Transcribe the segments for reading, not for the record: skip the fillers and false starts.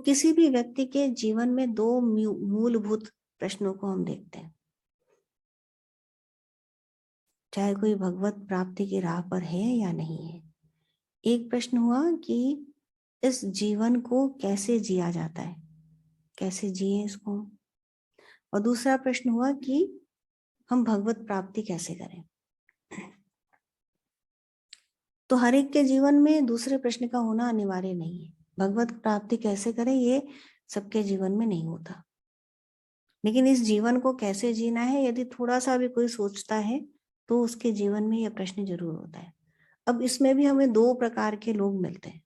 किसी भी व्यक्ति के जीवन में दो मूलभूत प्रश्नों को हम देखते हैं, चाहे कोई भगवत प्राप्ति की राह पर है या नहीं है। एक प्रश्न हुआ कि इस जीवन को कैसे जिया जाता है, कैसे जिए इसको। और दूसरा प्रश्न हुआ कि हम भगवत प्राप्ति कैसे करें। तो हर एक के जीवन में दूसरे प्रश्न का होना अनिवार्य नहीं है। भगवत प्राप्ति कैसे करें ये सबके जीवन में नहीं होता, लेकिन इस जीवन को कैसे जीना है यदि थोड़ा सा भी कोई सोचता है तो उसके जीवन में यह प्रश्न जरूर होता है। अब इसमें भी हमें दो प्रकार के लोग मिलते हैं।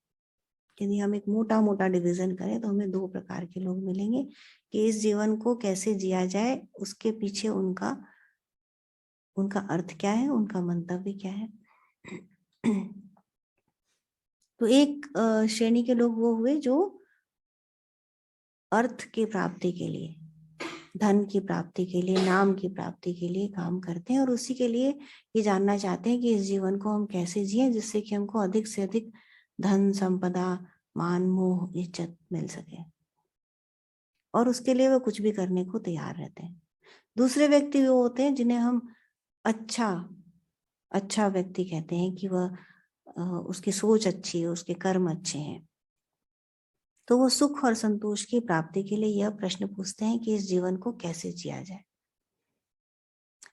यदि हम एक मोटा मोटा डिवीजन करें तो हमें दो प्रकार के लोग मिलेंगे कि इस जीवन को कैसे जिया जाए, उसके पीछे उनका अर्थ क्या है, उनका मंतव्य क्या है। तो एक श्रेणी के लोग वो हुए जो अर्थ की प्राप्ति के लिए, धन की प्राप्ति के लिए, नाम की प्राप्ति के लिए काम करते हैं और उसी के लिए ये जानना चाहते हैं कि इस जीवन को हम कैसे जिए जिससे कि हमको अधिक से अधिक धन, संपदा, मान, मोह, इज्जत मिल सके, और उसके लिए वो कुछ भी करने को तैयार रहते हैं। दूसरे व्यक्ति वो होते हैं जिन्हें हम अच्छा व्यक्ति कहते हैं कि वह उसकी सोच अच्छी है, उसके कर्म अच्छे हैं। तो वो सुख और संतोष की प्राप्ति के लिए यह प्रश्न पूछते हैं कि इस जीवन को कैसे जिया जाए।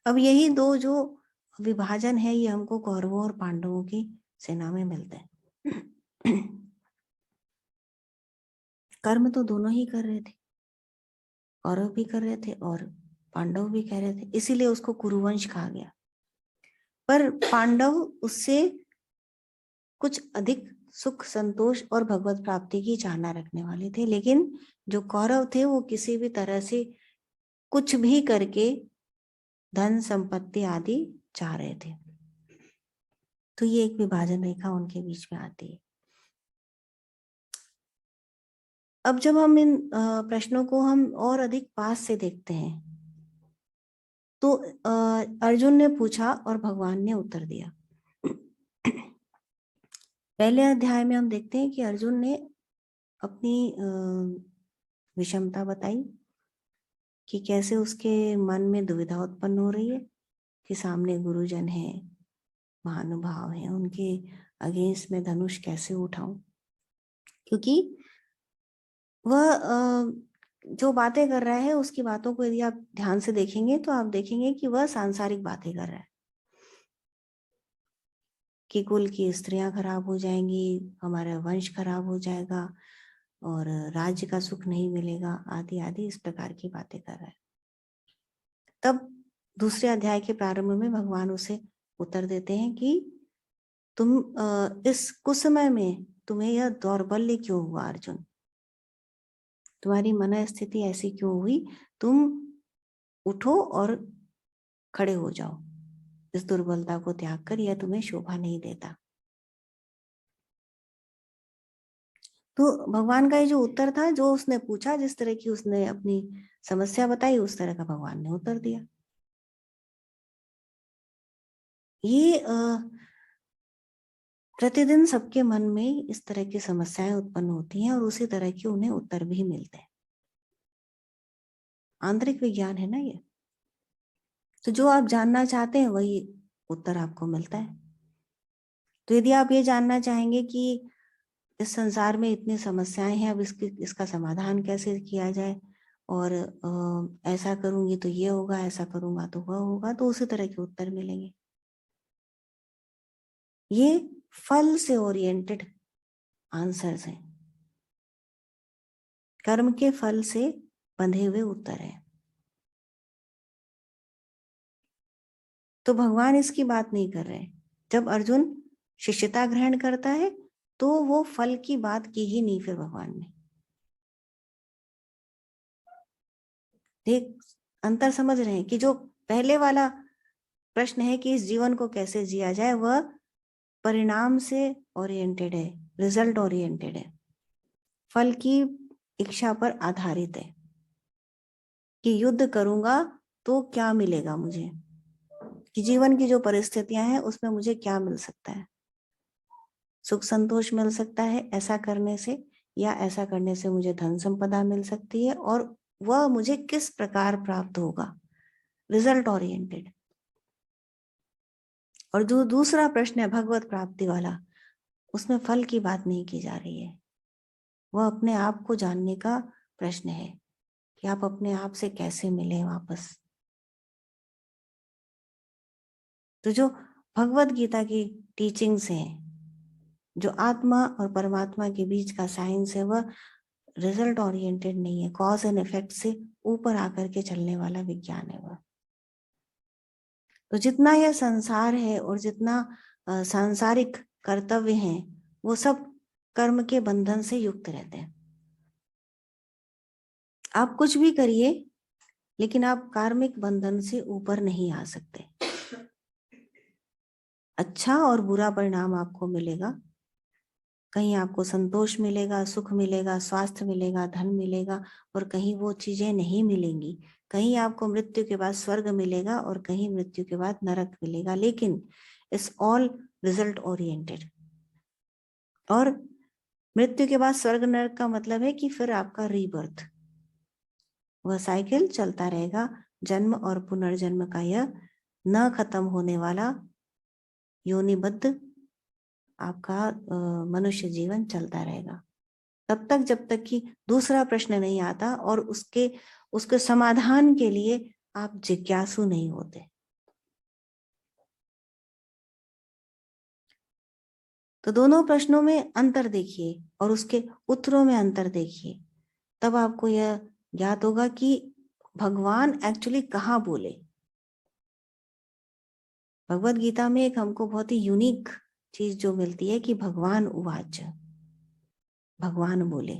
अब यही दो जो विभाजन है ये हमको कौरवों और पांडवों की सेना में मिलते हैं। कर्म तो दोनों ही कर रहे थे, कौरव भी कर रहे थे और पांडव भी कह रहे थे, इसीलिए उसको कुरुवंश कहा गया। पर पांडव उससे कुछ अधिक सुख, संतोष और भगवत प्राप्ति की चाहना रखने वाले थे, लेकिन जो कौरव थे वो किसी भी तरह से कुछ भी करके धन, संपत्ति आदि चाह रहे थे। तो ये एक विभाजन रेखा उनके बीच में आती है। अब जब हम इन प्रश्नों को हम और अधिक पास से देखते हैं तो अर्जुन ने पूछा और भगवान ने उत्तर दिया। पहले अध्याय में हम देखते हैं कि अर्जुन ने अपनी विषमता बताई कि कैसे उसके मन में दुविधा उत्पन्न हो रही है कि सामने गुरुजन है, महानुभाव है, उनके अगेंस्ट में धनुष कैसे उठाऊं, क्योंकि वह जो बातें कर रहा है उसकी बातों को यदि आप ध्यान से देखेंगे तो आप देखेंगे कि वह सांसारिक बातें कर रहा है कि कुल की स्त्रियां खराब हो जाएंगी, हमारा वंश खराब हो जाएगा और राज्य का सुख नहीं मिलेगा, आदि आदि इस प्रकार की बातें कर रहा है। तब दूसरे अध्याय के प्रारंभ में भगवान उसे उत्तर देते हैं कि तुम इस कुसमय में तुम्हें यह दौर्बल्य क्यों हुआ अर्जुन, तुम्हारी मन स्थिति ऐसी क्यों हुई, तुम उठो और खड़े हो जाओ, इस दुर्बलता को त्याग कर, यह तुम्हें शोभा नहीं देता। तो भगवान का ये जो उत्तर था, जो उसने पूछा, जिस तरह की उसने अपनी समस्या बताई, उस तरह का भगवान ने उत्तर दिया। ये प्रतिदिन सबके मन में इस तरह की समस्याएं उत्पन्न होती हैं और उसी तरह के उन्हें उत्तर भी मिलते हैं। आंतरिक विज्ञान है ना ये। तो जो आप जानना चाहते हैं वही उत्तर आपको मिलता है। तो यदि आप ये जानना चाहेंगे कि इस संसार में इतनी समस्याएं हैं, अब इसका समाधान कैसे किया जाए, और ऐसा करूंगी तो ये होगा, ऐसा करूंगा तो वह होगा, तो उसी तरह के उत्तर मिलेंगे। ये फल से ओरिएंटेड आंसर्स हैं, कर्म के फल से बंधे हुए उत्तर हैं। तो भगवान इसकी बात नहीं कर रहे। जब अर्जुन शिष्यता ग्रहण करता है तो वो फल की बात की ही नहीं फिर भगवान ने। देख, अंतर समझ रहे हैं कि जो पहले वाला प्रश्न है कि इस जीवन को कैसे जिया जाए, वह परिणाम से ओरिएंटेड है, रिजल्ट ओरिएंटेड है, फल की इच्छा पर आधारित है कि युद्ध करूंगा तो क्या मिलेगा मुझे, कि जीवन की जो परिस्थितियां हैं उसमें मुझे क्या मिल सकता है, सुख संतोष मिल सकता है ऐसा करने से, या ऐसा करने से मुझे धन संपदा मिल सकती है, और वह मुझे किस प्रकार प्राप्त होगा, रिजल्ट ओरिएंटेड। और जो दूसरा प्रश्न है भगवत प्राप्ति वाला, उसमें फल की बात नहीं की जा रही है, वह अपने आप को जानने का प्रश्न है कि आप अपने आप से कैसे मिले वापस। तो जो भगवत गीता की टीचिंग्स हैं, जो आत्मा और परमात्मा के बीच का साइंस है, वह रिजल्ट ओरिएंटेड नहीं है, कॉज एंड इफेक्ट से ऊपर आकर के चलने वाला विज्ञान है वह। तो जितना यह संसार है और जितना सांसारिक कर्तव्य हैं, वो सब कर्म के बंधन से युक्त रहते हैं। आप कुछ भी करिए, लेकिन आप कार्मिक बंधन से ऊपर नहीं आ सकते। अच्छा और बुरा परिणाम आपको मिलेगा, कहीं आपको संतोष मिलेगा, सुख मिलेगा, स्वास्थ्य मिलेगा, धन मिलेगा, और कहीं वो चीजें नहीं मिलेंगी। कहीं आपको मृत्यु के बाद स्वर्ग मिलेगा और कहीं मृत्यु के बाद नरक मिलेगा, लेकिन इट्स ऑल रिजल्ट ओरिएंटेड। और मृत्यु के बाद स्वर्ग नरक का मतलब है कि फिर आपका रीबर्थ, वह साइकिल चलता रहेगा। जन्म और पुनर्जन्म का यह न खत्म होने वाला योनिबद्ध आपका मनुष्य जीवन चलता रहेगा, तब तक जब तक कि दूसरा प्रश्न नहीं आता और उसके समाधान के लिए आप जिज्ञासु नहीं होते। तो दोनों प्रश्नों में अंतर देखिए और उसके उत्तरों में अंतर देखिए, तब आपको यह ज्ञात होगा कि भगवान एक्चुअली कहाँ बोले। भगवत गीता में एक हमको बहुत ही यूनिक चीज जो मिलती है कि भगवान उवाच, भगवान बोले।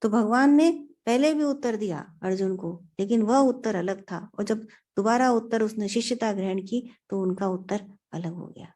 तो भगवान ने पहले भी उत्तर दिया अर्जुन को, लेकिन वह उत्तर अलग था, और जब दोबारा उत्तर उसने शिष्यता ग्रहण की तो उनका उत्तर अलग हो गया।